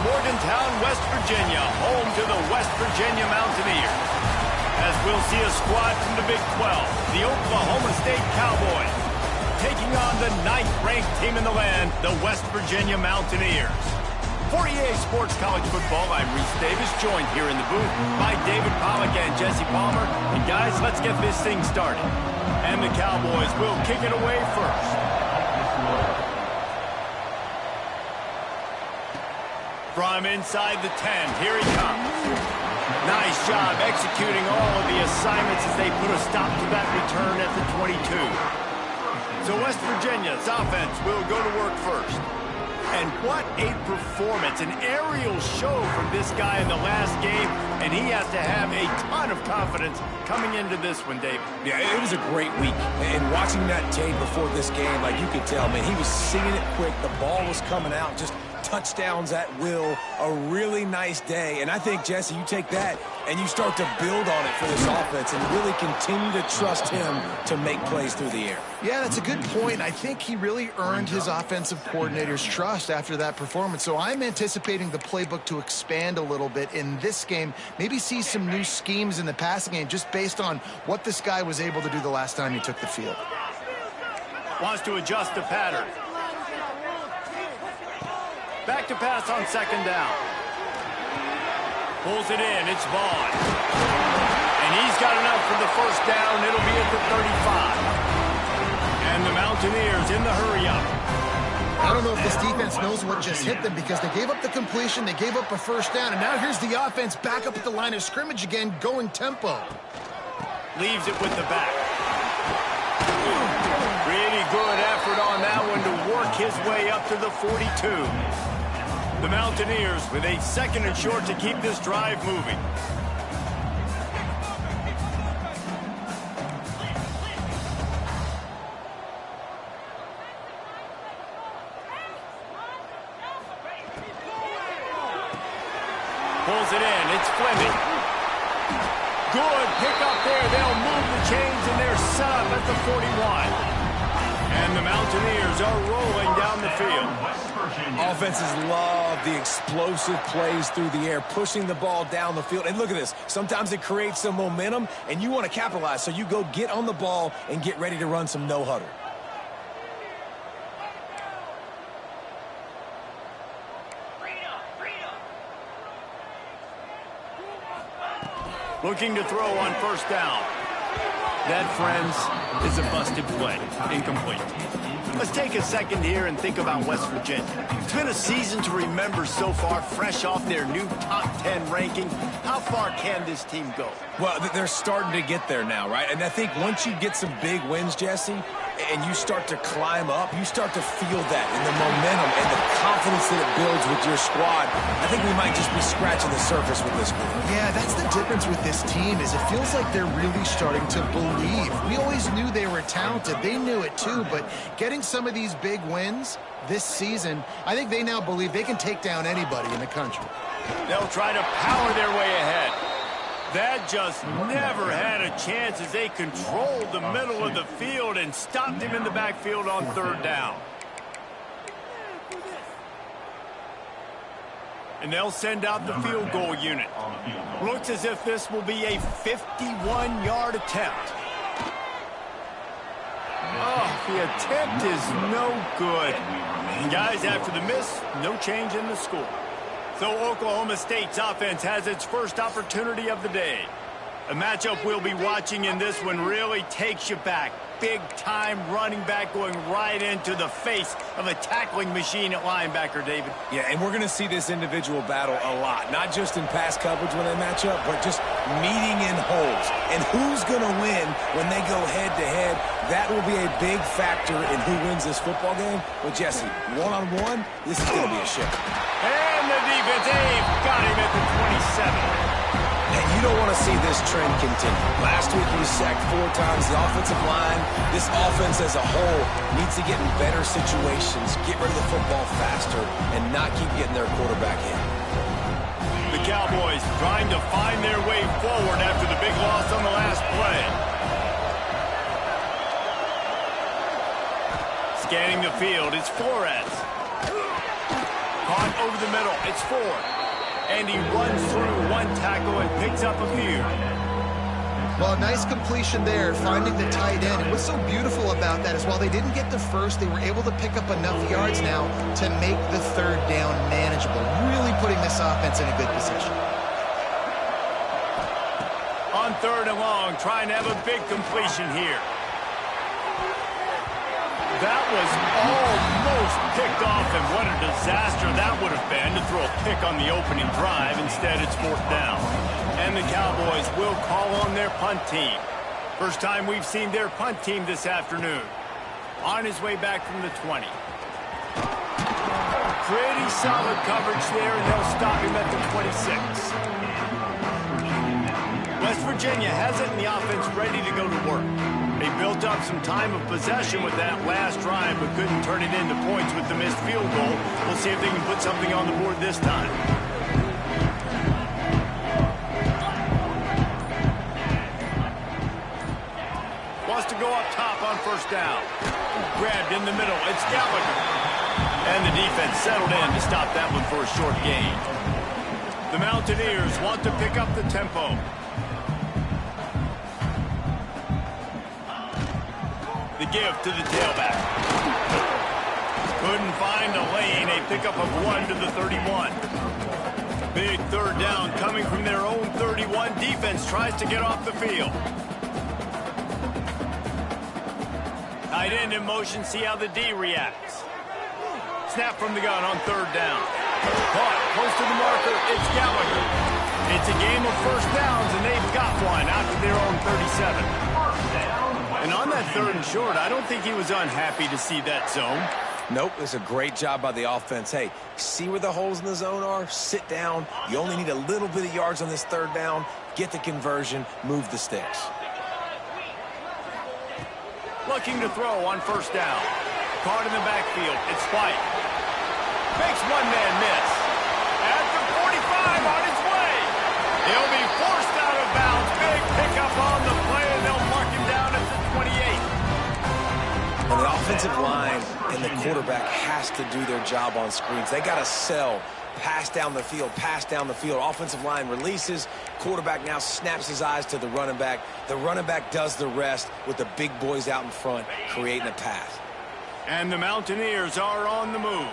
Morgantown, West Virginia, home to the West Virginia Mountaineers. As we'll see a squad from the Big 12, the Oklahoma State Cowboys, taking on the 9th-ranked team in the land, the West Virginia Mountaineers. For EA Sports College Football, I'm Reese Davis, joined here in the booth by David Pollack and Jesse Palmer. And guys, let's get this thing started. And the Cowboys will kick it away first. From inside the 10, here he comes. Nice job executing all of the assignments as they put a stop to that return at the 22. So West Virginia's offense will go to work first. And what a performance, an aerial show from this guy in the last game, and he has to have a ton of confidence coming into this one, David. Yeah, it was a great week, and watching that tape before this game, like you could tell, man, he was seeing it quick, the ball was coming out, just touchdowns at will, a really nice day. And I think, Jesse, you take that and you start to build on it for this offense and really continue to trust him to make plays through the air. Yeah, that's a good point. I think he really earned his offensive coordinator's trust after that performance. So I'm anticipating the playbook to expand a little bit in this game, maybe see some new schemes in the passing game just based on what this guy was able to do the last time he took the field. Wants to adjust the pattern. Back to pass on second down. Pulls it in. It's Vaughn. And he's got enough for the first down. It'll be at the 35. And the Mountaineers in the hurry-up. I don't know if this defense knows what just hit them because they gave up the completion, they gave up a first down, and now here's the offense back up at the line of scrimmage again, going tempo. Leaves it with the back. Pretty good effort on that one to work his way up to the 42. The Mountaineers with a second and short to keep this drive moving. Pulls it in. It's Fleming. Good pick up there. They'll move the chains, and they're set up at the 41. And the Mountaineers are rolling down the field. Offenses love the explosive plays through the air, pushing the ball down the field. And look at this. Sometimes it creates some momentum, and you want to capitalize. So you go get on the ball and get ready to run some no-huddle. Looking to throw on first down. That, friends, is a busted play. Incomplete. Let's take a second here and think about West Virginia. It's been a season to remember so far, fresh off their new top 10 ranking. How far can this team go? Well, they're starting to get there now, right? And I think once you get some big wins, Jesse, and you start to climb up, you start to feel that and the momentum and the confidence that it builds with your squad. I think we might just be scratching the surface with this group. Yeah, that's the difference with this team is it feels like they're really starting to believe. We always knew they were talented. They knew it too, but getting some of these big wins this season, I think they now believe they can take down anybody in the country. They'll try to power their way ahead. That just never had a chance as they controlled the middle of the field and stopped him in the backfield on third down. And they'll send out the field goal unit. Looks as if this will be a 51-yard attempt. Oh, the attempt is no good. And guys, after the miss, no change in the score. So Oklahoma State's offense has its first opportunity of the day. A matchup we'll be watching in this one really takes you back. Big-time running back going right into the face of a tackling machine at linebacker, David. Yeah, and we're going to see this individual battle a lot. Not just in pass coverage when they match up, but just meeting in holes. And who's going to win when they go head-to-head? That will be a big factor in who wins this football game. But, Jesse, one-on-one, this is going to be a ship. And the defense, they've got him at the 27. And you don't want to see this trend continue. Last week he was sacked 4 times. The offensive line, this offense as a whole, needs to get in better situations, get rid of the football faster, and not keep getting their quarterback in. The Cowboys trying to find their way forward after the big loss on the last play. Scanning the field, it's Flores. caught over the middle. It's 4. And he runs through one tackle and picks up a few. Well, nice completion there, finding the tight end. And what's so beautiful about that is while they didn't get the first, they were able to pick up enough yards now to make the third down manageable, really putting this offense in a good position. On 3rd and long, trying to have a big completion here. That was almost picked off, and what a disaster that would have been to throw a pick on the opening drive. Instead, it's 4th down. And the Cowboys will call on their punt team. First time we've seen their punt team this afternoon. On his way back from the 20. Pretty solid coverage there, and they'll stop him at the 26. West Virginia has it in the offense ready to go to work. They built up some time of possession with that last drive, but couldn't turn it into points with the missed field goal. We'll see if they can put something on the board this time. Wants to go up top on 1st down. Grabbed in the middle. It's Gallagher. And the defense settled in to stop that one for a short gain. The Mountaineers want to pick up the tempo. The give to the tailback. Couldn't find a lane. A pickup of 1 to the 31. Big 3rd down coming from their own 31. Defense tries to get off the field. Tight end in motion. See how the D reacts. Snap from the gun on 3rd down. Caught close to the marker. It's Gallagher. It's a game of 1st downs, and they've got one out to their own 37. And on that 3rd and short, I don't think he was unhappy to see that zone. Nope, it's a great job by the offense. Hey, see where the holes in the zone are? Sit down. You only need a little bit of yards on this 3rd down. Get the conversion. Move the sticks. Looking to throw on 1st down. Caught in the backfield. It's White. Makes one man miss. At the 45 on its way. He'll be forced out of bounds. Big pickup on the play, and they'll mark him down at the 28. And the offensive line and the quarterback has to do their job on screens. They got to sell. Pass down the field, pass down the field. Offensive line releases. Quarterback now snaps his eyes to the running back. The running back does the rest with the big boys out in front, creating a pass. And the Mountaineers are on the move.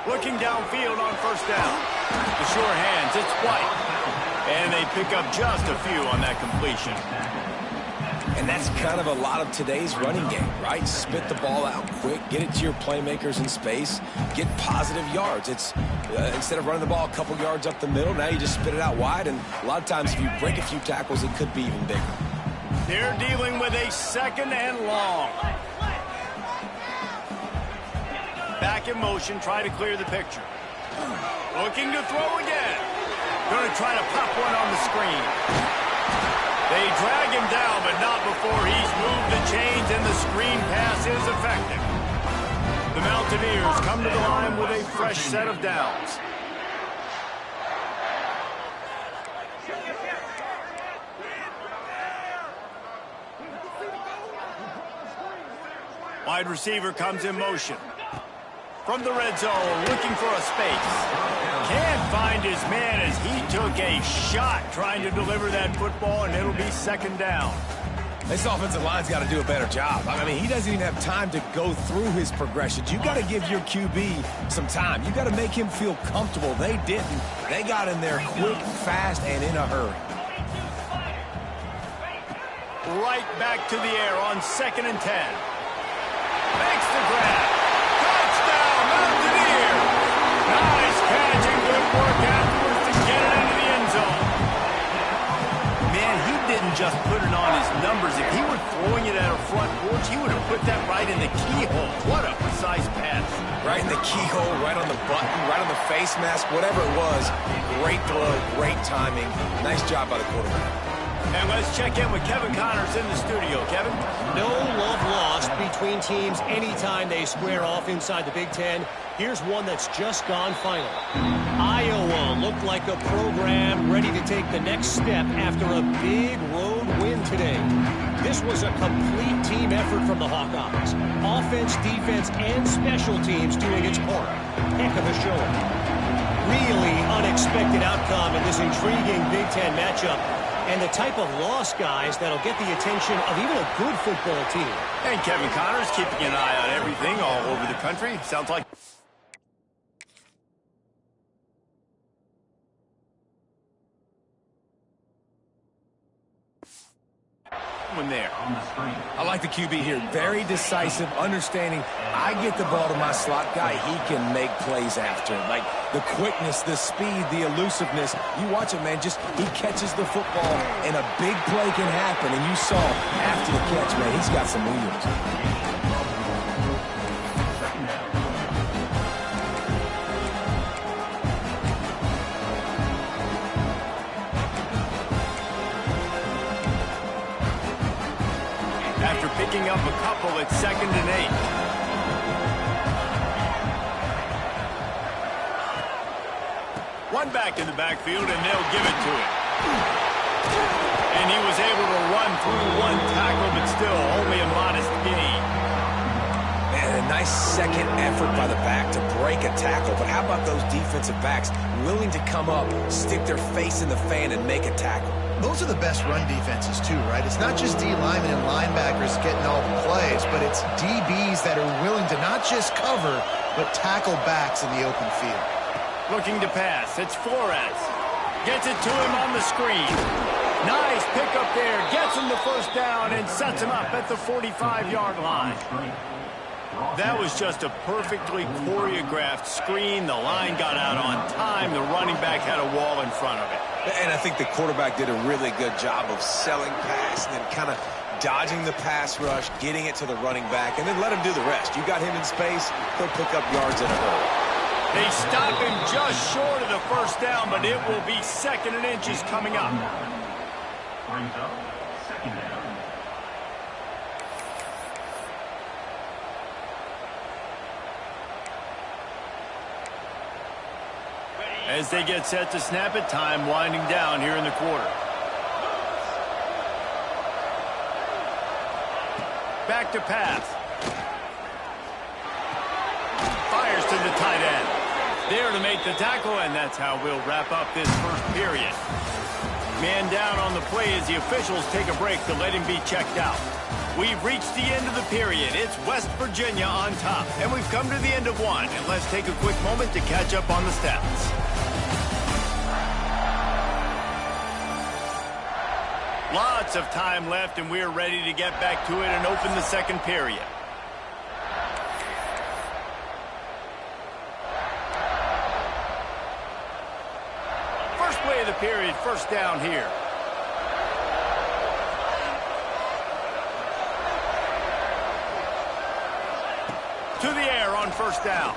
Looking downfield on 1st down. The sure hands, it's White. And they pick up just a few on that completion. And that's kind of a lot of today's running game, right? Spit the ball out quick, get it to your playmakers in space, get positive yards. It's instead of running the ball a couple yards up the middle, now you just spit it out wide, and a lot of times if you break a few tackles, it could be even bigger. They're dealing with a 2nd and long. Back in motion, try to clear the picture. Looking to throw again. Going to try to pop one on the screen. They drag him down, but not before he's moved the chains, and the screen pass is effective. The Mountaineers come to the line with a fresh set of downs. Wide receiver comes in motion. From the red zone, looking for a space. Can't find his man as he took a shot trying to deliver that football, and it'll be 2nd down. This offensive line's got to do a better job. I mean, he doesn't even have time to go through his progressions. You got to give your QB some time. You got to make him feel comfortable. They didn't. They got in there quick, fast, and in a hurry. Right back to the air on 2nd and 10. Makes the grab. Touchdown, Mountaineer. Nice catch and good work afterwards to get it into the end zone. Man, he didn't just put it on his numbers. If he were throwing it at a front porch, he would have put that right in the keyhole. What a precise pass. Right in the keyhole, right on the button, right on the face mask, whatever it was. Great throw, great timing. Nice job by the quarterback. And let's check in with Kevin Connors in the studio. Kevin? No love lost between teams anytime they square off inside the Big Ten. Here's one that's just gone final. Iowa looked like a program ready to take the next step after a big road win today. This was a complete team effort from the Hawkeyes. Offense, defense, and special teams doing its part. Heck of a showing. Really unexpected outcome in this intriguing Big Ten matchup. And the type of loss, guys, that'll get the attention of even a good football team. And Kevin Connors keeping an eye on everything all over the country. Sounds like... there. I like the QB here. Very decisive, understanding I get the ball to my slot guy, he can make plays after. Like the quickness, the speed, the elusiveness. You watch it, man, just he catches the football and a big play can happen. And you saw after the catch, man, he's got some wheels. After picking up a couple at 2nd and 8. One back in the backfield, and they'll give it to him. And he was able to run through one tackle, but still only a modest gain. Man, a nice second effort by the back to break a tackle. But how about those defensive backs willing to come up, stick their face in the fan, and make a tackle? Those are the best run defenses, too, right? It's not just D linemen and linebackers getting all the plays, but it's DBs that are willing to not just cover, but tackle backs in the open field. Looking to pass. It's Flores. Gets it to him on the screen. Nice pickup there. Gets him the first down and sets him up at the 45-yard line. That was just a perfectly choreographed screen. The line got out on time. The running back had a wall in front of it. And I think the quarterback did a really good job of selling pass and then kind of dodging the pass rush, getting it to the running back, and then let him do the rest. You got him in space, he'll pick up yards in a hurry. They stop him just short of the first down, but it will be 2nd and inches coming up. Brings up 2nd down. As they get set to snap it, time winding down here in the quarter. Back to pass. Fires to the tight end. There to make the tackle, and that's how we'll wrap up this first period. Man down on the play as the officials take a break to let him be checked out. We've reached the end of the period. It's West Virginia on top, and we've come to the end of one. And let's take a quick moment to catch up on the stats. Lots of time left, and we're ready to get back to it and open the second period. First play of the period, first down here. To the air on first down.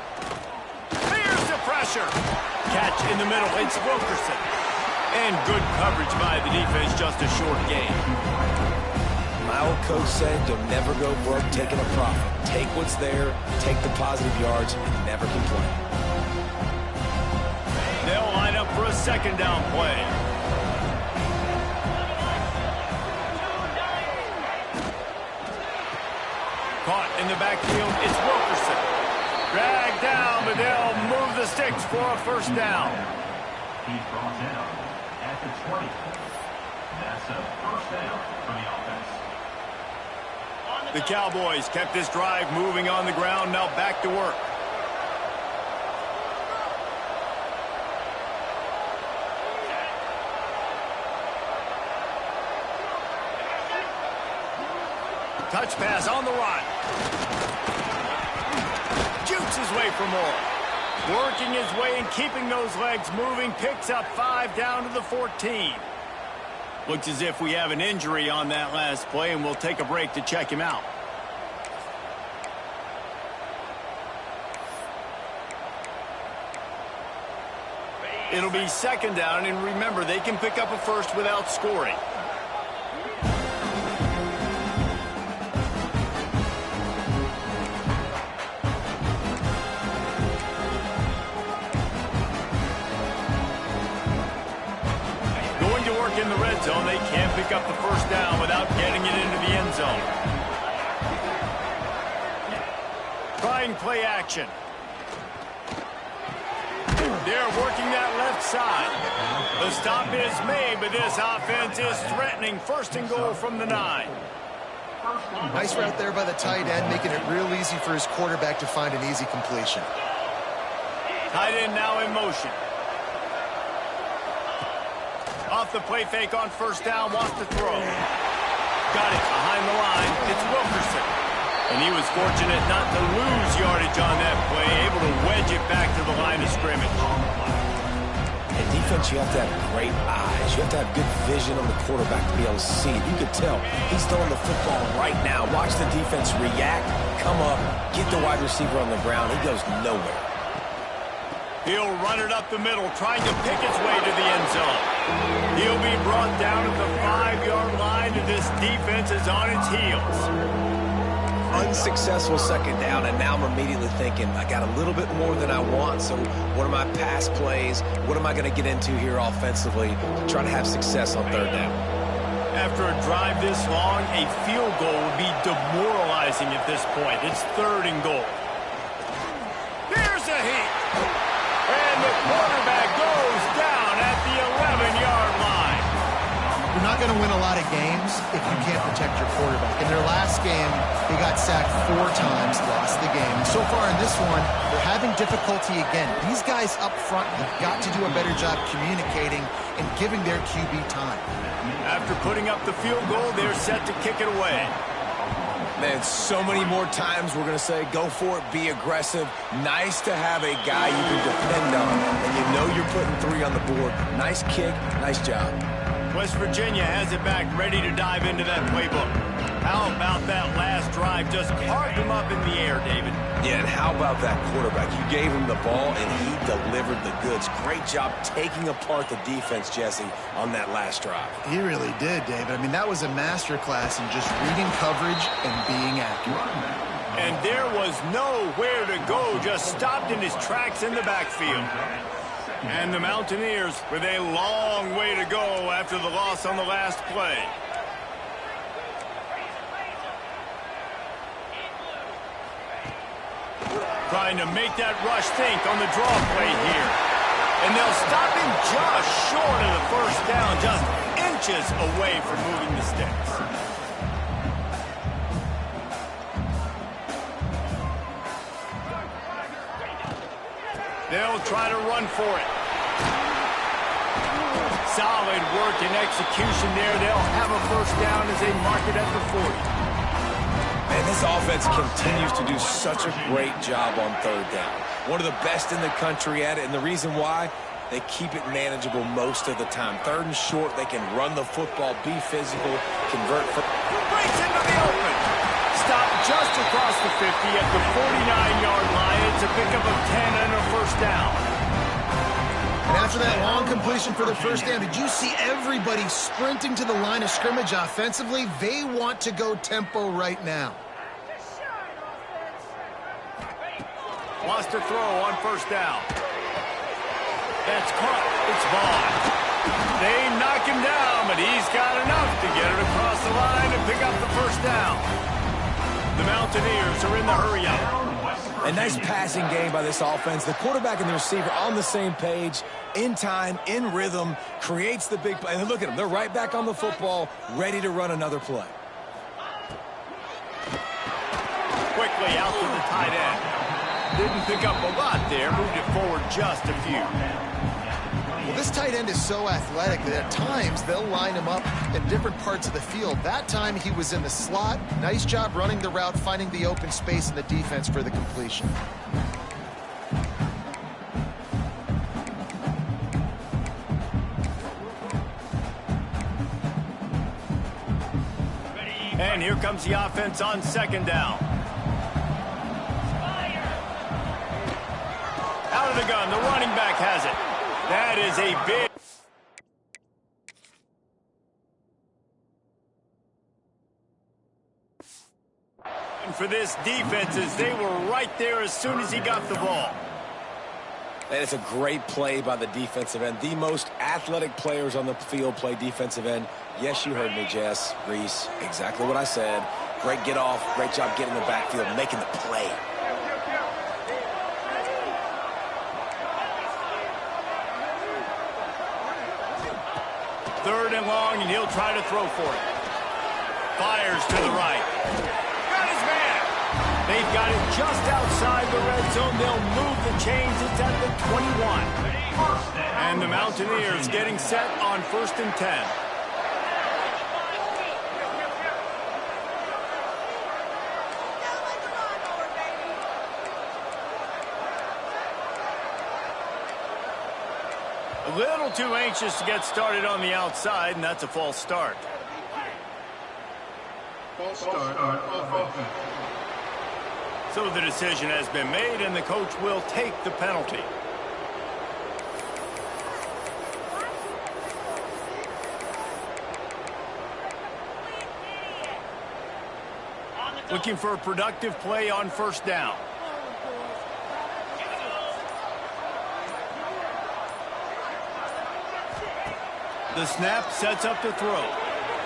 Here's the pressure. Catch in the middle. It's Wilkerson. And good coverage by the defense, just a short gain. My old coach said you'll never go broke taking a profit. Take what's there, take the positive yards, and never complain. They'll line up for a second down play. Caught in the backfield, it's Wilkerson. Dragged down, but they'll move the sticks for a first down. He's brought down at the 20. That's a first down for the offense. The Cowboys kept this drive moving on the ground, now back to work. Touch pass on the run. Jukes his way for more. Working his way and keeping those legs moving. Picks up 5 down to the 14. Looks as if we have an injury on that last play, and we'll take a break to check him out. It'll be second down, and remember, they can pick up a first without scoring. in the red zone, they can't pick up the first down without getting it into the end zone. Trying play action. They're working that left side. The stop is made, but this offense is threatening. First and goal from the 9. Nice route there by the tight end, making it real easy for his quarterback to find an easy completion. Tight end now in motion. Off the play fake on first down, wants to throw. Got it behind the line. It's Wilkerson. And he was fortunate not to lose yardage on that play, able to wedge it back to the line of scrimmage. In defense, you have to have great eyes. You have to have good vision on the quarterback to be able to see it. You could tell he's throwing the football right now. Watch the defense react, come up, get the wide receiver on the ground. He goes nowhere. He'll run it up the middle, trying to pick its way to the end zone. He'll be brought down at the 5-yard line, and this defense is on its heels. Unsuccessful second down, and now I'm immediately thinking, I got a little bit more than I want, so what are my pass plays? What am I going to get into here offensively to try to have success on third down? After a drive this long, a field goal would be demoralizing at this point. It's 3rd and goal. There's a hit. And the quarterback goes down at the 11-yard line. You're not going to win a lot of games if you can't protect your quarterback. In their last game, they got sacked 4 times, lost the game. So far in this one, they're having difficulty again. These guys up front have got to do a better job communicating and giving their QB time. After putting up the field goal, they're set to kick it away. Man, so many more times we're going to say, go for it, be aggressive. Nice to have a guy you can depend on, and you know you're putting 3 on the board. Nice kick, nice job. West Virginia has it back, ready to dive into that playbook. How about that last drive? Just carved him up in the air, David. Yeah, and how about that quarterback? You gave him the ball, and he delivered the goods. Great job taking apart the defense, Jesse, on that last drive. He really did, David. I mean, that was a masterclass in just reading coverage and being accurate. And there was nowhere to go, just stopped in his tracks in the backfield. And the Mountaineers with a long way to go after the loss on the last play. Trying to make that rush think on the draw play here. And they'll stop him just short of the first down, just inches away from moving the sticks. They'll try to run for it. Solid work and execution there. They'll have a first down as they mark it at the 40. Man, this offense continues to do such a great job on third down. One of the best in the country at it, and the reason why, they keep it manageable most of the time. 3rd and short, they can run the football, be physical, convert. Breaks into the open. Stop just across the 50 at the 49-yard line. It's a pickup of 10 and a first down. And after that long completion for the first down, did you see everybody sprinting to the line of scrimmage offensively? They want to go tempo right now. Wants to throw on first down. That's caught. It's Vaughn. They knock him down, but he's got enough to get it across the line and pick up the first down. The Mountaineers are in the hurry-up. A nice passing game by this offense. The quarterback and the receiver on the same page, in time, in rhythm, creates the big play. And look at them. They're right back on the football, ready to run another play. Quickly out to the tight end. Didn't pick up a lot there. Moved it forward just a few. Well, this tight end is so athletic that at times they'll line him up in different parts of the field. That time he was in the slot. Nice job running the route, finding the open space in the defense for the completion. And here comes the offense on second down. Out of the gun, the running back has it. That is a big... And for this defense, as they were right there as soon as he got the ball. And it's a great play by the defensive end. The most athletic players on the field play defensive end. Yes, you heard me, Jess, Reese. Exactly what I said. Great get off. Great job getting in the backfield, making the play. Third and long, and he'll try to throw for it. Fires to the right. Got his man. They've got it just outside the red zone. They'll move the chains. It's at the 21. And the Mountaineers getting set on 1st and 10. A little too anxious to get started on the outside, and that's a false start. So the decision has been made, and the coach will take the penalty. Looking for a productive play on 1st down. The snap sets up the throw.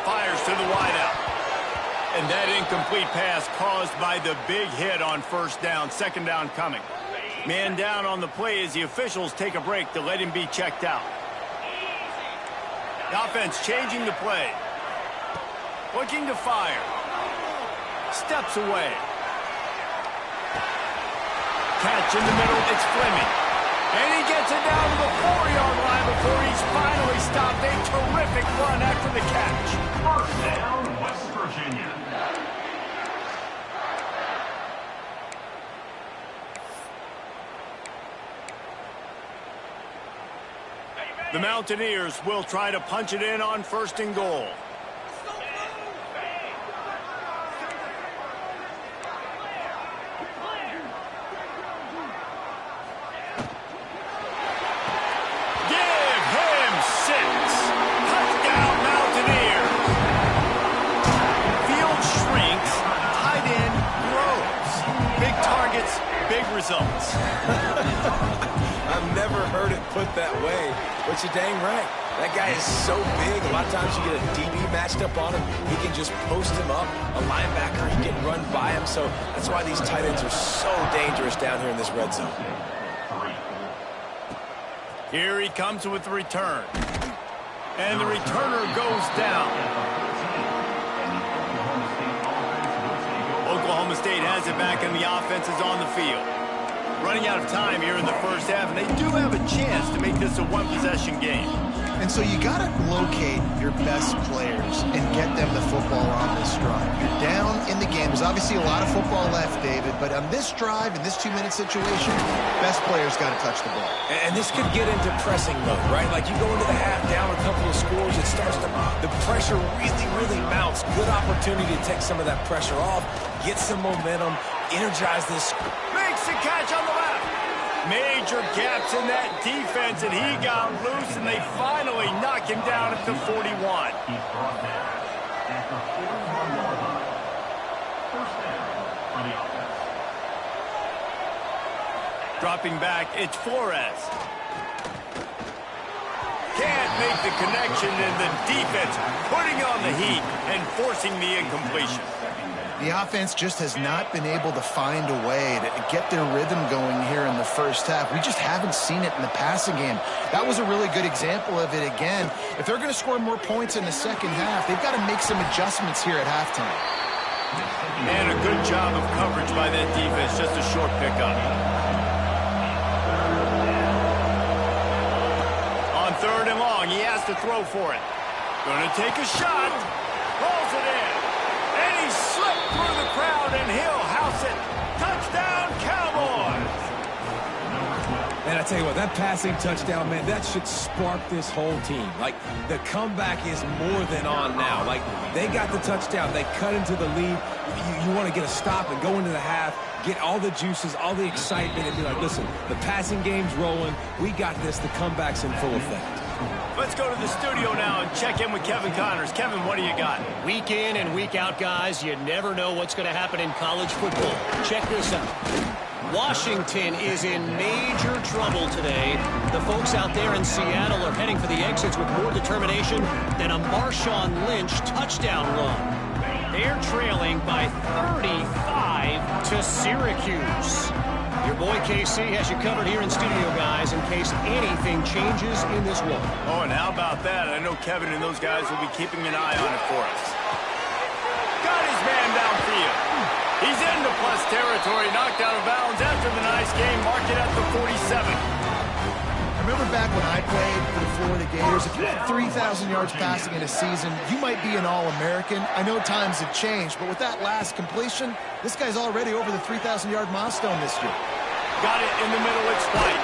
Fires to the wideout. And that incomplete pass caused by the big hit on 1st down. 2nd down coming. Man down on the play as the officials take a break to let him be checked out. The offense changing the play. Looking to fire. Steps away. Catch in the middle. It's Fleming. And he gets it down to the 4-yard line before he's finally stopped. A terrific run after the catch. 1st down, West Virginia. The Mountaineers will try to punch it in on 1st and goal. Results. I've never heard it put that way, but you're dang right. That guy is so big. A lot of times you get a DB matched up on him. He can just post him up. A linebacker, he can run by him. So that's why these tight ends are so dangerous down here in this red zone. Here he comes with the return. And the returner goes down. Oklahoma State has it back, and the offense is on the field. Running out of time here in the 1st half, and they do have a chance to make this a one-possession game. And so you got to locate your best players and get them the football on this drive. You're down in the game. There's obviously a lot of football left, David, but on this drive, in this 2-minute situation, best players got to touch the ball. And this could get into pressing mode, right? Like you go into the half down a couple of scores, it starts to, the pressure really mounts. Good opportunity to take some of that pressure off, get some momentum, energize this. Makes the catch on the left. Major gaps in that defense, and he got loose, and they finally knock him down at the 41. He's brought down at the 41-yard line. 1st down for the offense. Dropping back, it's Flores. Can't make the connection, and the defense putting on the heat and forcing the incompletion. The offense just has not been able to find a way to get their rhythm going here in the 1st half. We just haven't seen it in the passing game. That was a really good example of it again. If they're going to score more points in the 2nd half, they've got to make some adjustments here at halftime. And a good job of coverage by that defense, just a short pickup. On 3rd and long, he has to throw for it. Going to take a shot. Rolls it in. And he slipped through the crowd, and he'll house it. Touchdown, Cowboys! And I tell you what, that passing touchdown, man, that should spark this whole team. Like, the comeback is more than on now. Like, they got the touchdown. They cut into the lead. You want to get a stop and go into the half, get all the juices, all the excitement, and be like, listen, the passing game's rolling. We got this. The comeback's in full effect. Let's go to the studio now and check in with Kevin Connors. Kevin, what do you got? Week in and week out, guys, you never know what's going to happen in college football. Check this out. Washington is in major trouble today. The folks out there in Seattle are heading for the exits with more determination than a Marshawn Lynch touchdown run. They're trailing by 35 to Syracuse. Your boy KC has you covered here in studio, guys, in case anything changes in this one. Oh, and how about that? I know Kevin and those guys will be keeping an eye on it for us. Got his man downfield. He's into plus territory, knocked out of bounds after the nice game. Mark it at the 47. I remember back when I played for the Florida Gators, if you had 3,000 yards passing in a season, you might be an All-American. I know times have changed, but with that last completion, this guy's already over the 3,000-yard milestone this year. Got it in the middle, it's White.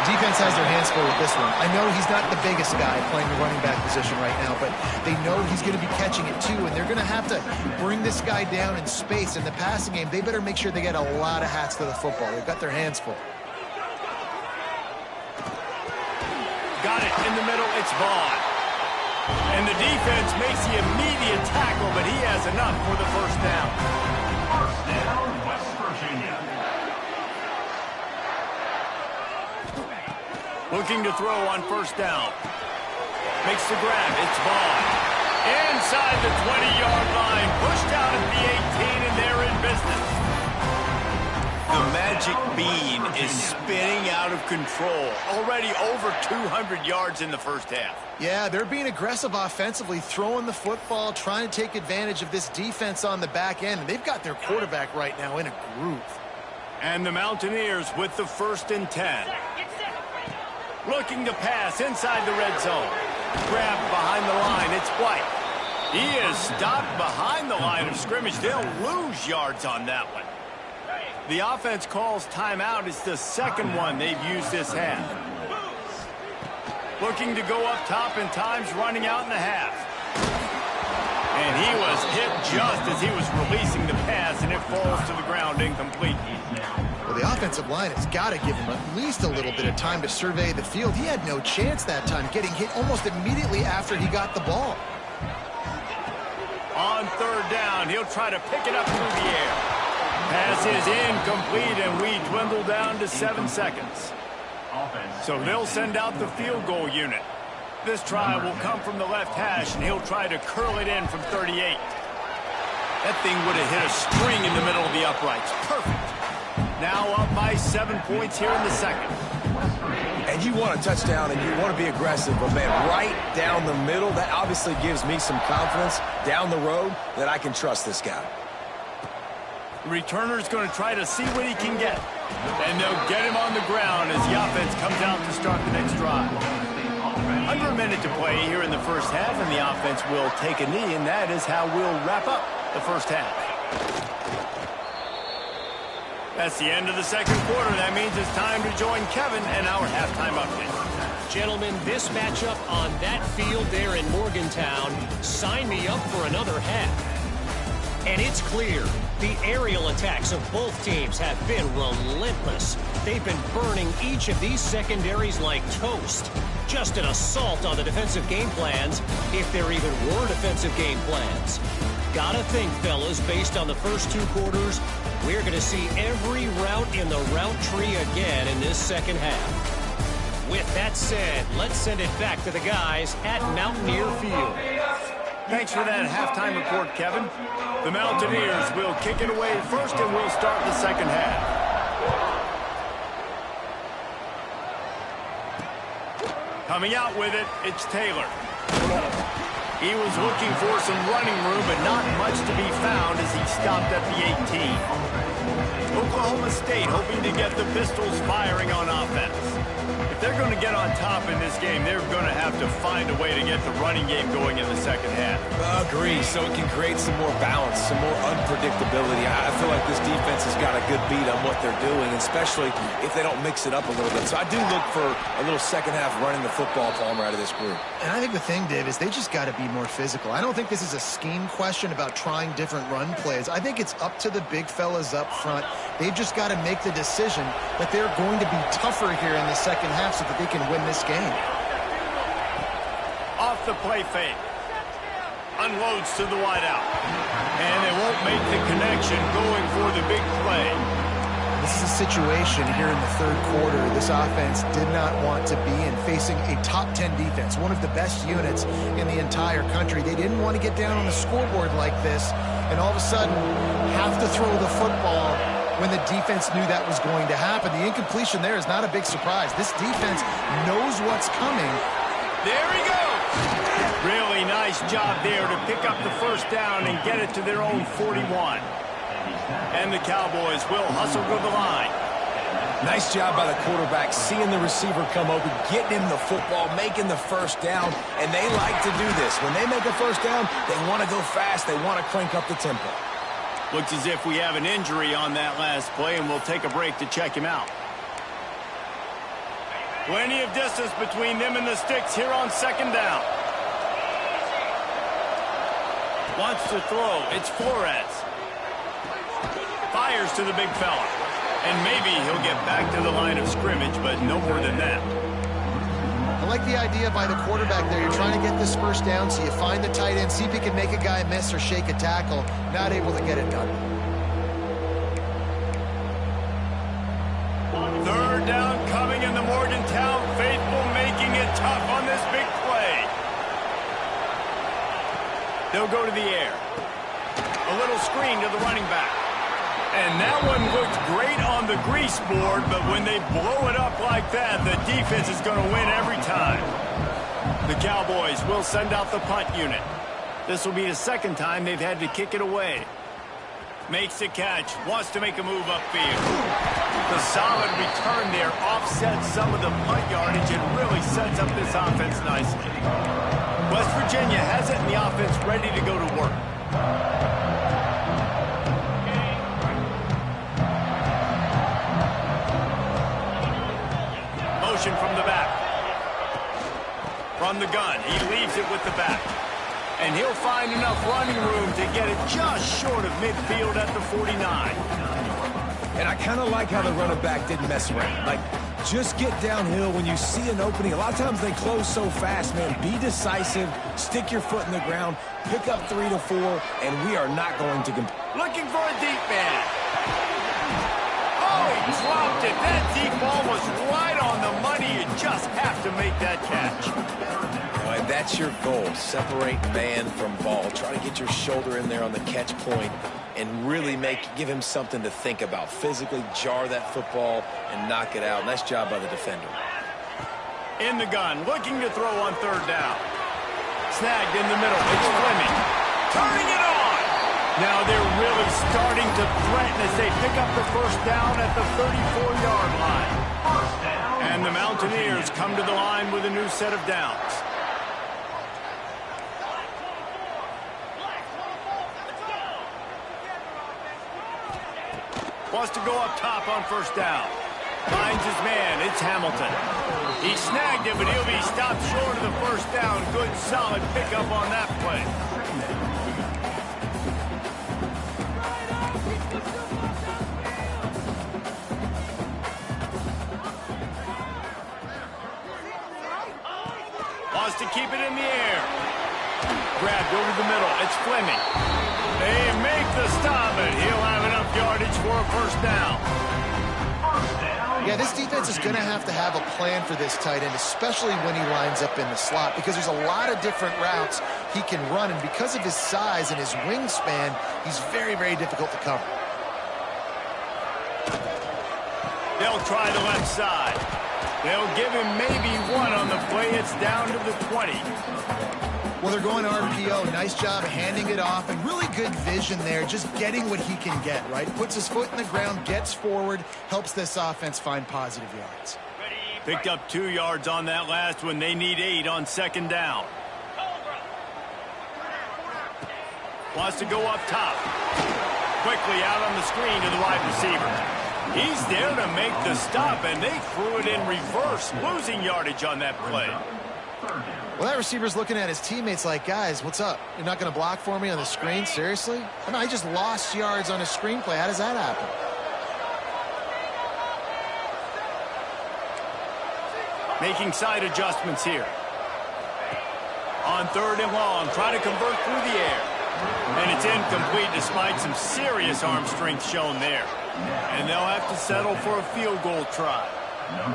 Defense has their hands full with this one. I know he's not the biggest guy playing the running back position right now, but they know he's going to be catching it too, and they're going to have to bring this guy down in space. In the passing game, they better make sure they get a lot of hats to the football. They've got their hands full. Got it in the middle, it's Vaughn. And the defense makes the immediate tackle, but he has enough for the first down. First down, West Virginia. Looking to throw on first down. Makes the grab, it's Vaughn. Inside the 20-yard line, pushed out at the 18, and they're in business. The magic bean is spinning out of control. Already over 200 yards in the first half. Yeah, they're being aggressive offensively, throwing the football, trying to take advantage of this defense on the back end. And they've got their quarterback right now in a groove. And the Mountaineers with the 1st and 10. Looking to pass inside the red zone. Grab behind the line, it's White. He is stopped behind the line of scrimmage. They'll lose yards on that one. The offense calls timeout. It's the second one they've used this half. Looking to go up top, and time's running out in the half. And he was hit just as he was releasing the pass, and it falls to the ground incomplete. Well, the offensive line has got to give him at least a little bit of time to survey the field. He had no chance that time, getting hit almost immediately after he got the ball. On third down, he'll try to pick it up through the air. Pass is incomplete, and we dwindle down to 7 seconds. So they'll send out the field goal unit. This try will come from the left hash, and he'll try to curl it in from 38. That thing would have hit a string in the middle of the uprights. Perfect. Now up by 7 points here in the second. And you want a touchdown, and you want to be aggressive, but, man, right down the middle, that obviously gives me some confidence down the road that I can trust this guy. The returner's going to try to see what he can get. And they'll get him on the ground as the offense comes out to start the next drive. Under a minute to play here in the first half, and the offense will take a knee, and that is how we'll wrap up the first half. That's the end of the second quarter. That means it's time to join Kevin and our halftime update. Gentlemen, this matchup on that field there in Morgantown, sign me up for another half. And it's clear, the aerial attacks of both teams have been relentless. They've been burning each of these secondaries like toast. Just an assault on the defensive game plans, if there even were defensive game plans. Gotta think, fellas, based on the first 2 quarters, we're going to see every route in the route tree again in this second half. With that said, let's send it back to the guys at Mountaineer Field. Thanks for that halftime report, Kevin. The Mountaineers will kick it away first, and we'll start the second half. Coming out with it, it's Taylor. He was looking for some running room, but not much to be found as he stopped at the 18. Oklahoma State hoping to get the Pistols firing on offense. If they're going to get on top in this game, they're going to have to find a way to get the running game going in the second half. Agree, so it can create some more balance, some more unpredictability. I feel like this defense has got a good beat on what they're doing, especially if they don't mix it up a little bit. So I do look for a little second half running the football Palmer out of this group. And I think the thing, Dave, is they just got to be more physical. I don't think this is a scheme question about trying different run plays. I think it's up to the big fellas up front. They've just got to make the decision that they're going to be tougher here in the second half so that they can win this game. Off the play fake. Unloads to the wideout. And they won't make the connection going for the big play. This is a situation here in the third quarter this offense did not want to be in, facing a top 10 defense, one of the best units in the entire country. They didn't want to get down on the scoreboard like this and all of a sudden have to throw the football when the defense knew that was going to happen. The incompletion there is not a big surprise. This defense knows what's coming. There he goes. Really nice job there to pick up the first down and get it to their own 41. And the Cowboys will hustle to the line. Nice job by the quarterback, seeing the receiver come open, getting him the football, making the first down, and they like to do this. When they make a first down, they want to go fast, they want to crank up the tempo. Looks as if we have an injury on that last play, and we'll take a break to check him out. Plenty of distance between them and the sticks here on second down. Wants to throw. It's Flores. Fires to the big fella. And maybe he'll get back to the line of scrimmage, but no more than that. I like the idea by the quarterback there. You're trying to get this first down, so you find the tight end, see if he can make a guy miss or shake a tackle. Not able to get it done. Third down coming in the Morgantown faithful, making it tough on this big play. They'll go to the air. A little screen to the running back. And that one looked great on the grease board, but when they blow it up like that, the defense is going to win every time. The Cowboys will send out the punt unit. This will be the second time they've had to kick it away. Makes the catch, wants to make a move upfield. The solid return there offsets some of the punt yardage and really sets up this offense nicely. West Virginia has it in the offense ready to go to work. Motion from the back. From the gun, he leaves it with the back. And he'll find enough running room to get it just short of midfield at the 49. And I kind of like how the running back didn't mess around. Like, just get downhill when you see an opening. A lot of times they close so fast, man. Be decisive, stick your foot in the ground, pick up 3 to 4, and we are not going to compete. Looking for a deep man. Oh, he dropped it. That deep ball was right on the money. You just have to make that catch. All right, that's your goal. Separate man from ball. Try to get your shoulder in there on the catch point and really give him something to think about. Physically jar that football and knock it out. Nice job by the defender. In the gun, looking to throw on third down. Snagged in the middle. It's Fleming. Turning it on. Now they're really starting to threaten as they pick up the first down at the 34-yard line. And the Mountaineers come to the line with a new set of downs. Wants to go up top on first down. Finds his man. It's Hamilton. He snagged it, but he'll be stopped short of the first down. Good, solid pickup on that play. Wants to keep it in the air. Grabbed over the middle. It's Fleming. They make the stop, and he'll have enough yardage for a first down. Yeah, this defense is going to have a plan for this tight end, especially when he lines up in the slot, because there's a lot of different routes he can run, and because of his size and his wingspan, he's very, very difficult to cover. They'll try the left side. They'll give him maybe one on the play. It's down to the 20. Well, they're going RPO. Nice job handing it off, and really good vision there, just getting what he can get, right? Puts his foot in the ground, gets forward, helps this offense find positive yards. Picked up 2 yards on that last one. They need 8 on second down. Wants to go up top. Quickly out on the screen to the wide receiver. He's there to make the stop, and they threw it in reverse, losing yardage on that play. Well, that receiver's looking at his teammates like, guys, what's up? You're not going to block for me on the screen? Seriously? I mean, I just lost yards on a screenplay. How does that happen? Making side adjustments here. On third and long, trying to convert through the air. And it's incomplete despite some serious arm strength shown there. And they'll have to settle for a field goal try.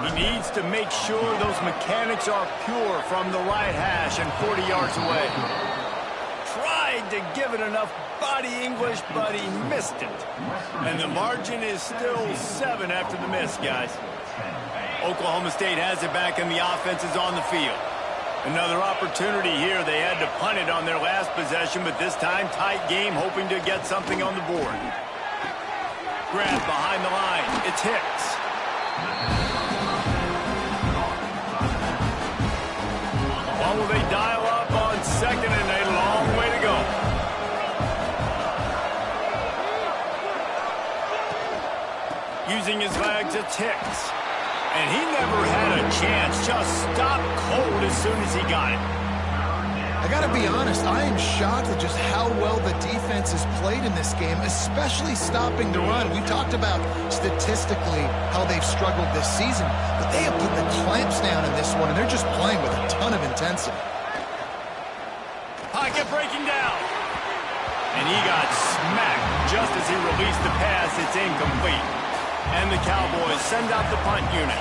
He needs to make sure those mechanics are pure from the right hash and 40 yards away. Tried to give it enough body English, but he missed it. And the margin is still 7 after the miss, guys. Oklahoma State has it back and the offense is on the field. Another opportunity here. They had to punt it on their last possession, but this time tight game, hoping to get something on the board. Grab behind the line. It's Hicks. Well, will they dial up on second and a long way to go? Using his legs, it's Hicks. And he never had a chance. Just stopped cold as soon as he got it. I got to be honest, I am shocked at just how well the defense has played in this game, especially stopping the run. We talked about statistically how they've struggled this season, but they have put the clamps down in this one, and they're just playing with a ton of intensity. Pocket breaking down. And he got smacked just as he released the pass. It's incomplete. And the Cowboys send out the punt unit.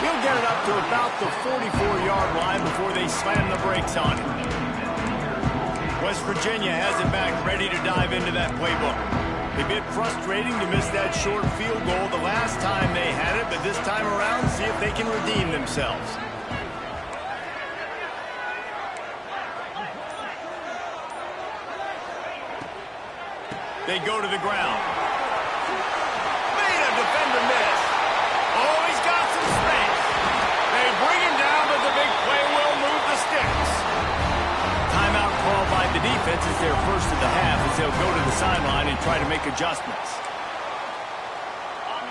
He'll get it up to about the 44-yard line before they slam the brakes on it. West Virginia has it back, ready to dive into that playbook. A bit frustrating to miss that short field goal the last time they had it, but this time around, see if they can redeem themselves. They go to the ground. Made a defender miss. Oh, he's got some space. They bring him down, but the big play will move the sticks. Timeout called by the defense is their first of the half as they'll go to the sideline and try to make adjustments.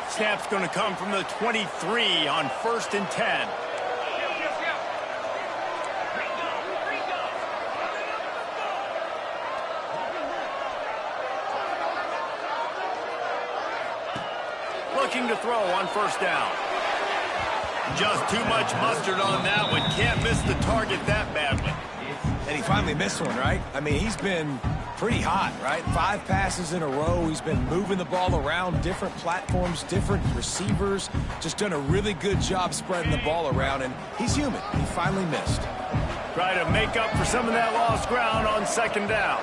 Snap's going to come from the 23 on 1st and 10. Looking to throw on 1st down. Just too much mustard on that one. Can't miss the target that badly. And he finally missed one, right? I mean, he's been pretty hot, right? 5 passes in a row. He's been moving the ball around, different platforms, different receivers. Just done a really good job spreading the ball around, and he's human. He finally missed. Try to make up for some of that lost ground on 2nd down.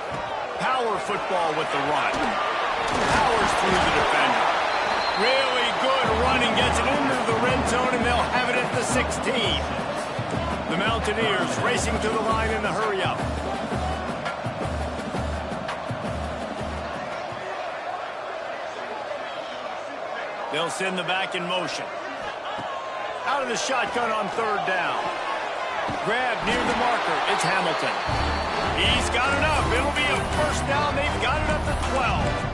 Power football with the run. Powers through the defender. Really good running, gets it into the red zone, and they'll have it at the 16. The Mountaineers racing to the line in the hurry-up. They'll send the back in motion. Out of the shotgun on 3rd down. Grab near the marker. It's Hamilton. He's got enough. It'll be a 1st down. They've got it up to 12.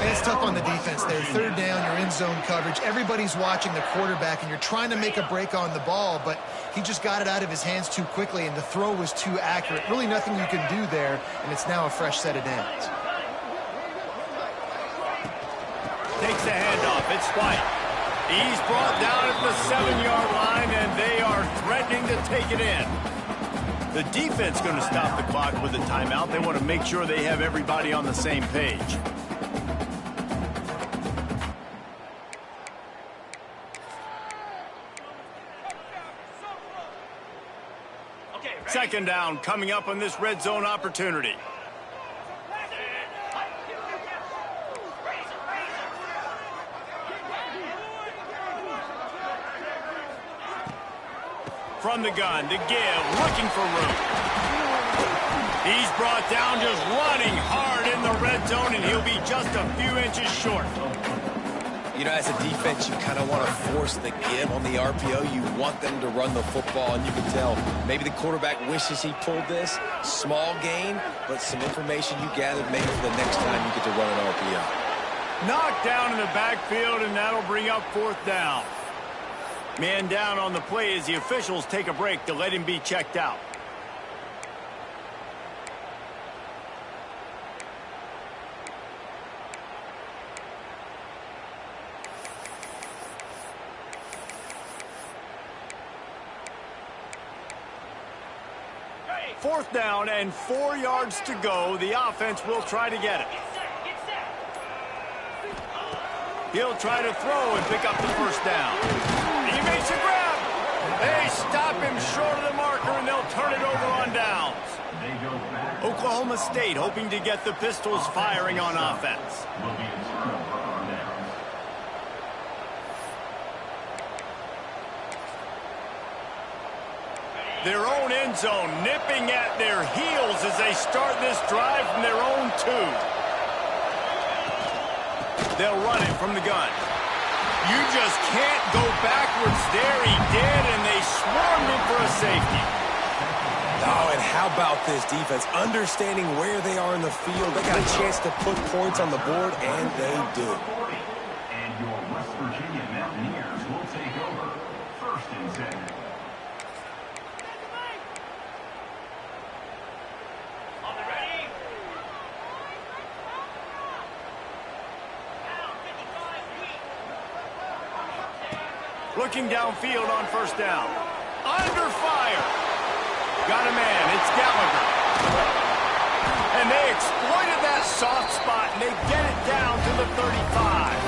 It's tough on the defense there. 3rd down, you're in zone coverage. Everybody's watching the quarterback, and you're trying to make a break on the ball, but he just got it out of his hands too quickly, and the throw was too accurate. Really nothing you can do there, and it's now a fresh set of downs. Takes the handoff. It's White. He's brought down at the 7-yard line, and they are threatening to take it in. The defense going to stop the clock with a timeout. They want to make sure they have everybody on the same page. 2nd down coming up on this red zone opportunity. From the gun to give, looking for room. He's brought down, just running hard in the red zone, and he'll be just a few inches short. You know, as a defense, you kind of want to force the give on the RPO. You want them to run the football, and you can tell maybe the quarterback wishes he pulled this. Small gain, but some information you gathered maybe for the next time you get to run an RPO. Knocked down in the backfield, and that'll bring up 4th down. Man down on the play as the officials take a break to let him be checked out. 4th down and 4 yards to go. The offense will try to get it. He'll try to throw and pick up the 1st down. He makes a grab. They stop him short of the marker, and they'll turn it over on downs. Oklahoma State hoping to get the Pistols firing on offense. Their own end zone nipping at their heels as they start this drive from their own 2. They'll run it from the gun. You just can't go backwards there. He did, and they swarmed him for a safety. Oh, and how about this defense? Understanding where they are in the field. They got a chance to put points on the board, and they do. And your West Virginia Mountaineers will take over 1st and 10. Looking downfield on 1st down. Under fire. Got a man. It's Gallagher. And they exploited that soft spot, and they get it down to the 35.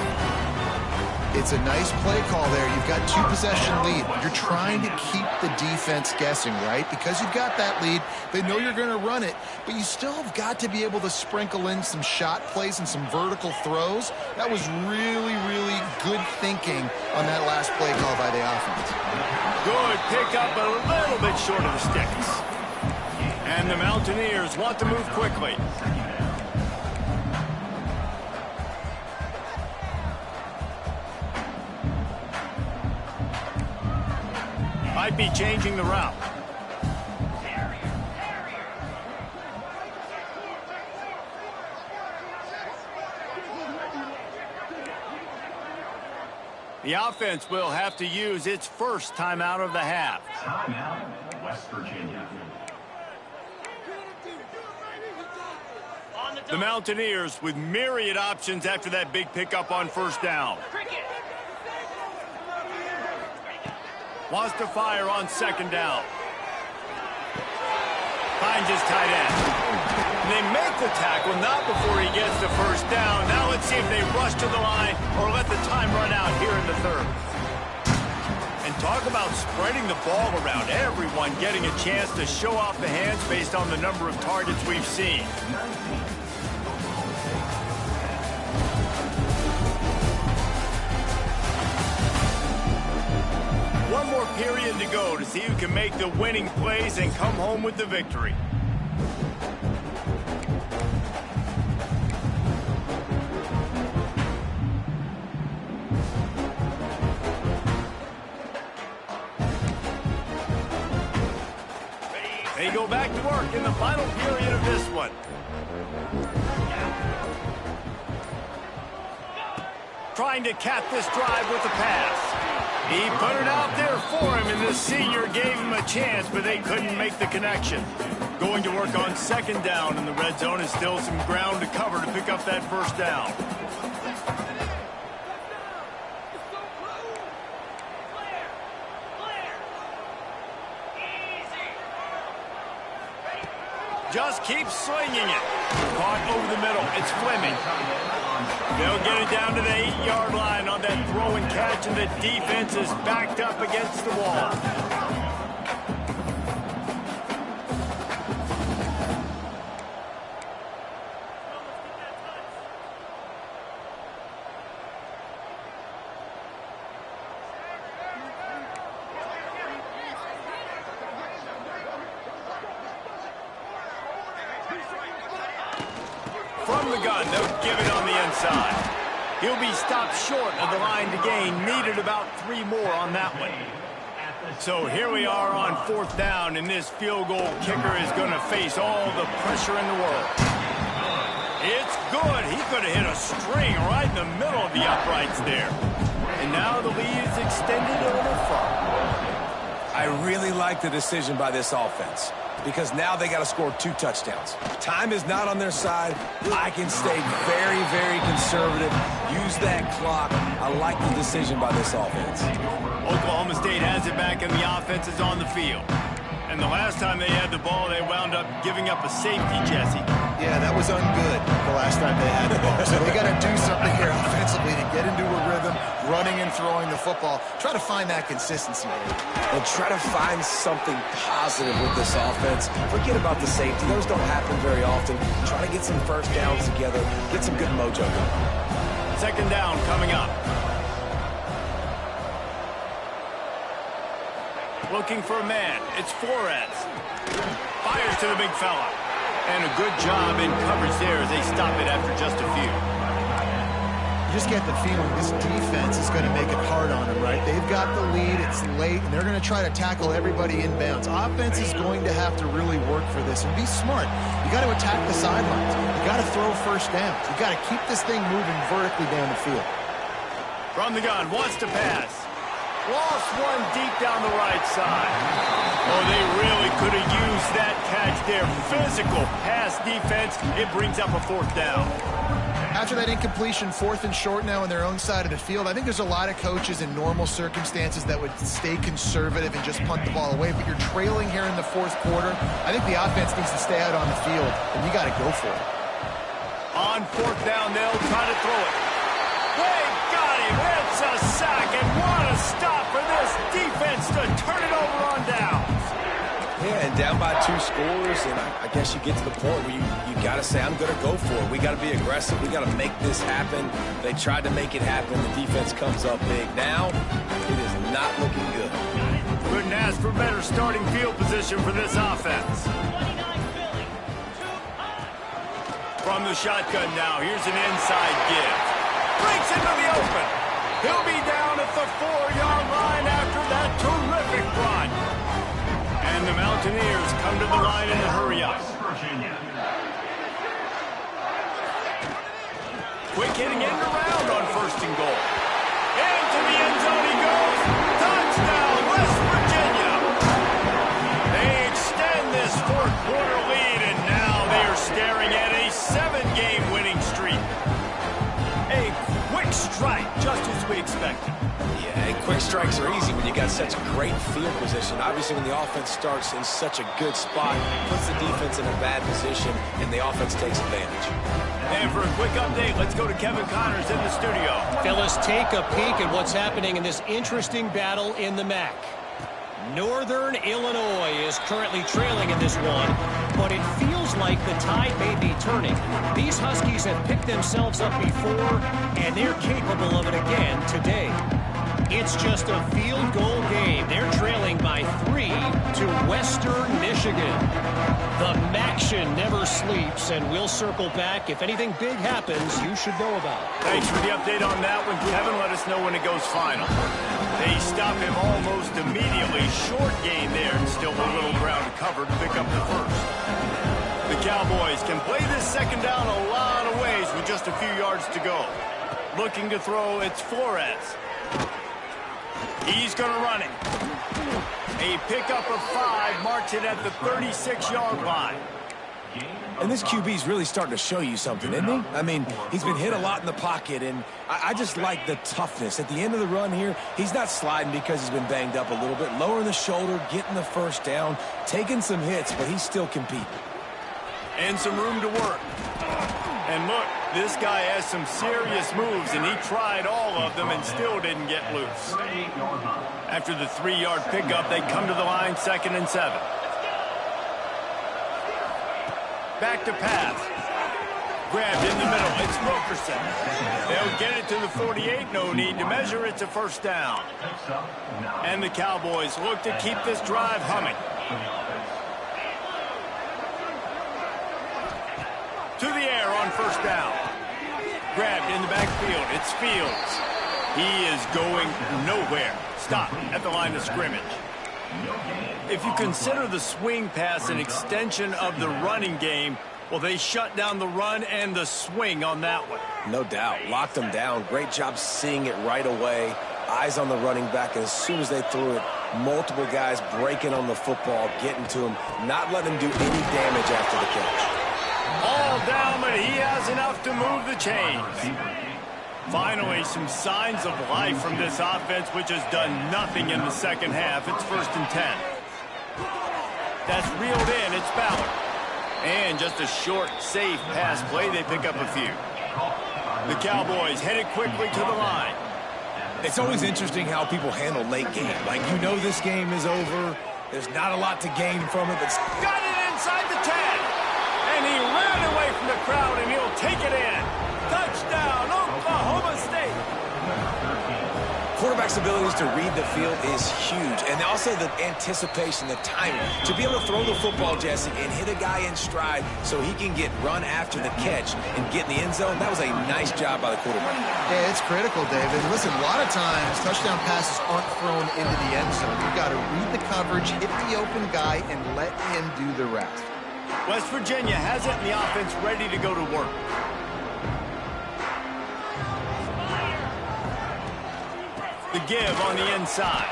It's a nice play call there. You've got 2-possession lead. You're trying to keep the defense guessing, right? Because you've got that lead, they know you're going to run it, but you still have got to be able to sprinkle in some shot plays and some vertical throws. That was really, really good thinking on that last play call by the offense. Good pickup, a little bit short of the sticks. And the Mountaineers want to move quickly. Might be changing the route. The offense will have to use its first timeout of the half. Timeout, West Virginia. The Mountaineers with myriad options after that big pickup on 1st down. Wants to fire on 2nd down. Finds his tight end. And they make the tackle, not before he gets the 1st down. Now let's see if they rush to the line or let the time run out here in the 3rd. And talk about spreading the ball around. Everyone getting a chance to show off the hands based on the number of targets we've seen. One more period to go to see who can make the winning plays and come home with the victory. They go back to work in the final period of this one. Trying to cap this drive with the pass. He put it out there for him, and the senior gave him a chance, but they couldn't make the connection. Going to work on 2nd down in the red zone is still some ground to cover to pick up that 1st down. Just keep swinging it. Caught over the middle. It's Fleming. They'll get it down to the 8-yard line on that throw and catch, and the defense is backed up against the wall. From the gun, they'll give it on the inside. He'll be stopped short of the line to gain. Needed about 3 more on that one. So here we are on 4th down, and this field goal kicker is going to face all the pressure in the world. It's good. He could have hit a string right in the middle of the uprights there. And now the lead is extended a little further. I really like the decision by this offense, because now they got to score 2 touchdowns. Time is not on their side. I can stay very, very conservative. Use that clock. I like the decision by this offense. Oklahoma State has it back, and the offense is on the field. And the last time they had the ball, they wound up giving up a safety, Jesse. Yeah, that was ungood the last time they had the ball. So they got to do something here offensively to get into a rhythm, running and throwing the football. Try to find that consistency. And try to find something positive with this offense. Forget about the safety. Those don't happen very often. Try to get some first downs together. Get some good mojo going. Second down coming up. Looking for a man. It's Flores. Fires to the big fella. And a good job in coverage there as they stop it after just a few. You just get the feeling this defense is going to make it hard on them, right? They've got the lead. It's late, and they're going to try to tackle everybody inbounds. Offense is going to have to really work for this and be smart. You got to attack the sidelines. You got to throw first downs. You got to keep this thing moving vertically down the field. From the gun, wants to pass. Lost one deep down the right side. Oh, they really could have used that catch there. Physical pass defense. It brings up a fourth down. After that incompletion, 4th and short now on their own side of the field, I think there's a lot of coaches in normal circumstances that would stay conservative and just punt the ball away. But you're trailing here in the 4th quarter. I think the offense needs to stay out on the field, and you got to go for it. On 4th down, they'll try to throw it. They got him. It's a sack, and what a stop for this defense to turn it over on downs. Yeah, and down by 2 scores, and I guess you get to the point where you got to say, I'm going to go for it. We got to be aggressive. We got to make this happen. They tried to make it happen. The defense comes up big. Now, it is not looking good. Couldn't ask for better starting field position for this offense. From the shotgun now, here's an inside give. Breaks into the open. He'll be down at the 4-yard line after that terrific run. And the Mountaineers come to the line in a hurry up. Quick hitting end around on 1st and goal. Into the end zone he goes. Touchdown, West Virginia. They extend this 4th quarter lead, and now they are staring at a 7-game winning streak. A quick strike, just as we expected. Yeah, and quick strikes are easy when you got such great field position. Obviously, when the offense starts in such a good spot, puts the defense in a bad position, and the offense takes advantage. And for a quick update, let's go to Kevin Connors in the studio. Fellas, take a peek at what's happening in this interesting battle in the MAC. Northern Illinois is currently trailing in this one, but it feels like the tide may be turning. These Huskies have picked themselves up before, and they're capable of it again today. It's just a field goal game. They're trailing by 3 to Western Michigan. The MACtion never sleeps, and we'll circle back. If anything big happens, you should know about it. Thanks for the update on that one, Kevin. Let us know when it goes final. They stop him almost immediately. Short gain there, and still a little ground covered to pick up the first. The Cowboys can play this second down a lot of ways with just a few yards to go. Looking to throw, it's Flores. He's going to run it. A pickup of 5 marks it at the 36-yard line. And this QB's really starting to show you something, isn't he? I mean, he's been hit a lot in the pocket, and I just like the toughness. At the end of the run here, he's not sliding because he's been banged up a little bit. Lowering the shoulder, getting the first down, taking some hits, but he's still competing. And some room to work. And look, this guy has some serious moves, and he tried all of them and still didn't get loose. After the 3-yard pickup, they come to the line, 2nd and 7. Back to pass. Grabbed in the middle. It's Wilkerson. They'll get it to the 48. No need to measure. It's a first down. And the Cowboys look to keep this drive humming. To the air on first down. Grabbed in the backfield. It's Fields. He is going nowhere. Stop at the line of scrimmage. If you consider the swing pass an extension of the running game, well, they shut down the run and the swing on that one. No doubt. Locked him down. Great job seeing it right away. Eyes on the running back. And as soon as they threw it, multiple guys breaking on the football, getting to him, not letting him do any damage after the catch. All down, but he has enough to move the chains. Finally, some signs of life from this offense, which has done nothing in the second half. It's 1st and 10. That's reeled in. It's Ballard. And just a short, safe pass play. They pick up a few. The Cowboys headed quickly to the line. It's always interesting how people handle late game. Like, you know this game is over. There's not a lot to gain from it. But got it inside the 10. And he ran away from the crowd, and he'll take it in. Touchdown, Oklahoma State. Quarterback's abilities to read the field is huge. And also the anticipation, the timing. To be able to throw the football, Jesse, and hit a guy in stride so he can get run after the catch and get in the end zone, that was a nice job by the quarterback. Yeah, it's critical, David. Listen, a lot of times touchdown passes aren't thrown into the end zone. You've got to read the coverage, hit the open guy, and let him do the rest. West Virginia has it, and the offense ready to go to work. The give on the inside.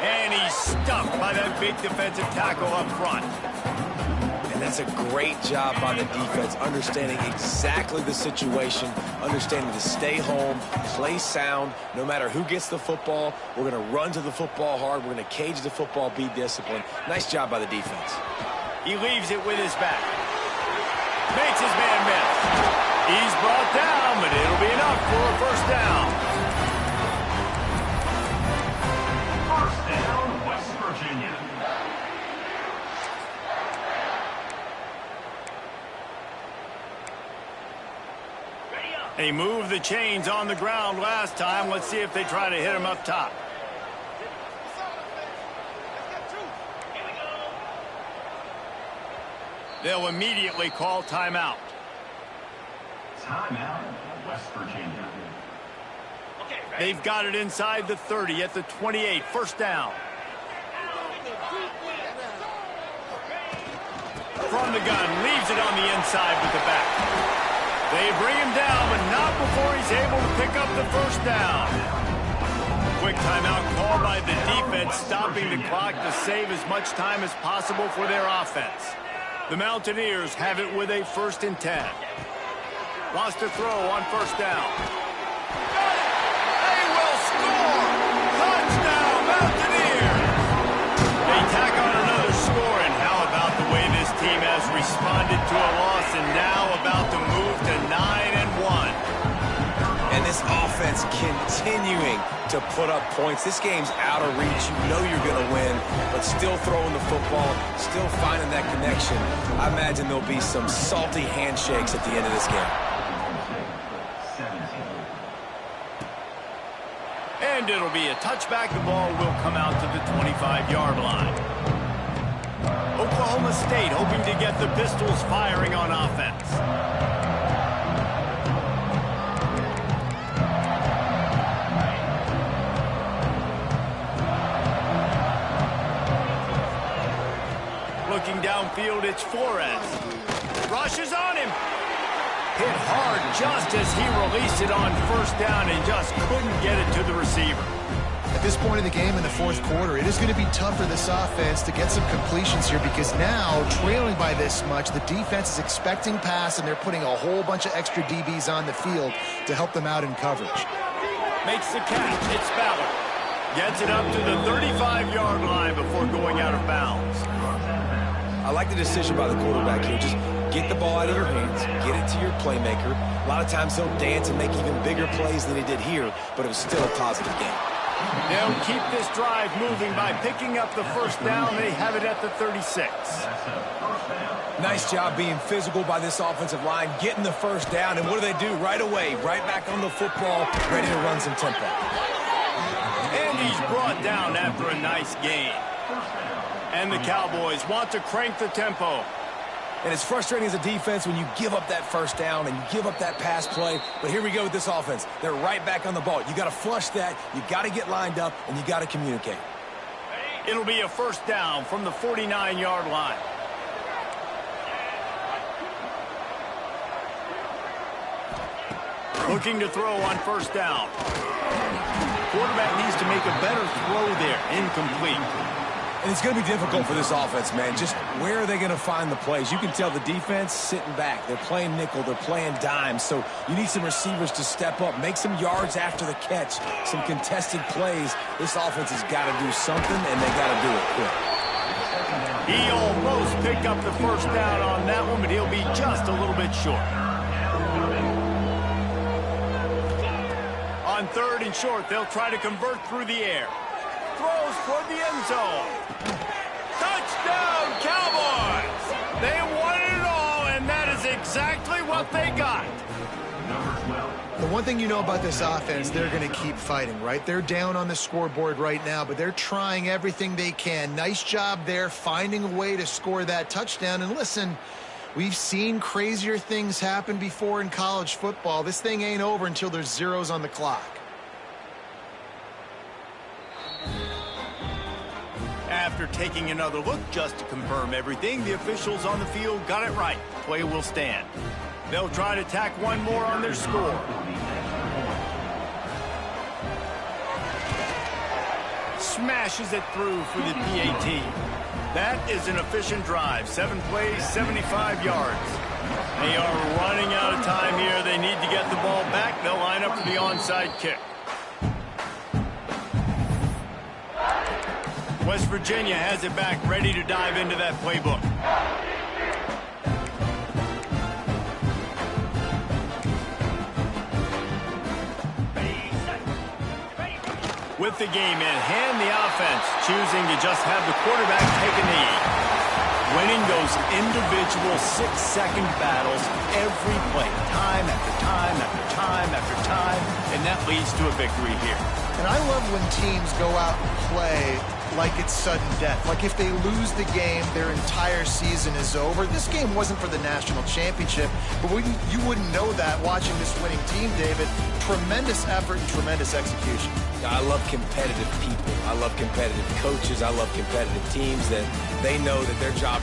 And he's stuffed by that big defensive tackle up front. And that's a great job by the defense, understanding exactly the situation, understanding to stay home, play sound. No matter who gets the football, we're going to run to the football hard. We're going to cage the football, be disciplined. Nice job by the defense. He leaves it with his back. Makes his man miss. He's brought down, but it'll be enough for a first down. West Virginia. They moved the chains on the ground last time. Let's see if they try to hit him up top. They'll immediately call timeout. Timeout, West Virginia. They've got it inside the 30 at the 28. First down. From the gun, leaves it on the inside with the back. They bring him down, but not before he's able to pick up the first down. Quick timeout called by the defense, stopping the clock to save as much time as possible for their offense. The Mountaineers have it with a 1st and 10. Lost to throw on first down. They will score! Touchdown, Mountaineers! They tack on another score, and how about the way this team has responded to a loss and now about to move to 9-1. And this offense continuing to put up points. This game's out of reach. You know you're going to win, but still throwing the football, still finding that connection. I imagine there'll be some salty handshakes at the end of this game. And it'll be a touchback. The ball will come out to the 25-yard line. Oklahoma State hoping to get the Pistols firing on offense. Looking downfield, it's Flores. Rushes on him. Hit hard just as he released it on first down and just couldn't get it to the receiver. At this point in the game in the 4th quarter, it is going to be tough for this offense to get some completions here because now, trailing by this much, the defense is expecting pass and they're putting a whole bunch of extra DBs on the field to help them out in coverage. Makes the catch. It's Ballard. Gets it up to the 35-yard line before going out of bounds. I like the decision by the quarterback here. Just get the ball out of your hands, get it to your playmaker. A lot of times he'll dance and make even bigger plays than he did here, but it was still a positive game. They'll keep this drive moving by picking up the first down. They have it at the 36. Nice job being physical by this offensive line, getting the first down, and what do? Right away, right back on the football, ready to run some tempo. And he's brought down after a nice gain. And the Cowboys want to crank the tempo. And it's frustrating as a defense when you give up that first down and you give up that pass play. But here we go with this offense. They're right back on the ball. You got to flush that. You got to get lined up, and you got to communicate. It'll be a first down from the 49-yard line. Looking to throw on first down. Quarterback needs to make a better throw there. Incomplete. And it's going to be difficult for this offense, man. Just where are they going to find the plays? You can tell the defense sitting back. They're playing nickel. They're playing dime. So you need some receivers to step up, make some yards after the catch, some contested plays. This offense has got to do something, and they got to do it quick. He almost picked up the first down on that one, but he'll be just a little bit short. On 3rd and short, they'll try to convert through the air. Throws toward the end zone. Touchdown, Cowboys! They won it all, and that is exactly what they got. The one thing you know about this offense, they're going to keep fighting, right? They're down on the scoreboard right now, but they're trying everything they can. Nice job there, finding a way to score that touchdown. And listen, we've seen crazier things happen before in college football. This thing ain't over until there's zeros on the clock. After taking another look just to confirm everything, the officials on the field got it right. Play will stand. They'll try to tack one more on their score. Smashes it through for the PAT. That is an efficient drive. 7 plays, 75 yards. They are running out of time here. They need to get the ball back. They'll line up for the onside kick. West Virginia has it back, ready to dive into that playbook. With the game in hand, the offense choosing to just have the quarterback take a knee. Winning those individual 6-second battles every play, time after time after time after time, and that leads to a victory here. And I love when teams go out and play like it's sudden death. Like if they lose the game, their entire season is over. This game wasn't for the national championship, but you wouldn't know that watching this winning team, David. Tremendous effort and tremendous execution. I love competitive people. I love competitive coaches. I love competitive teams that they know that their job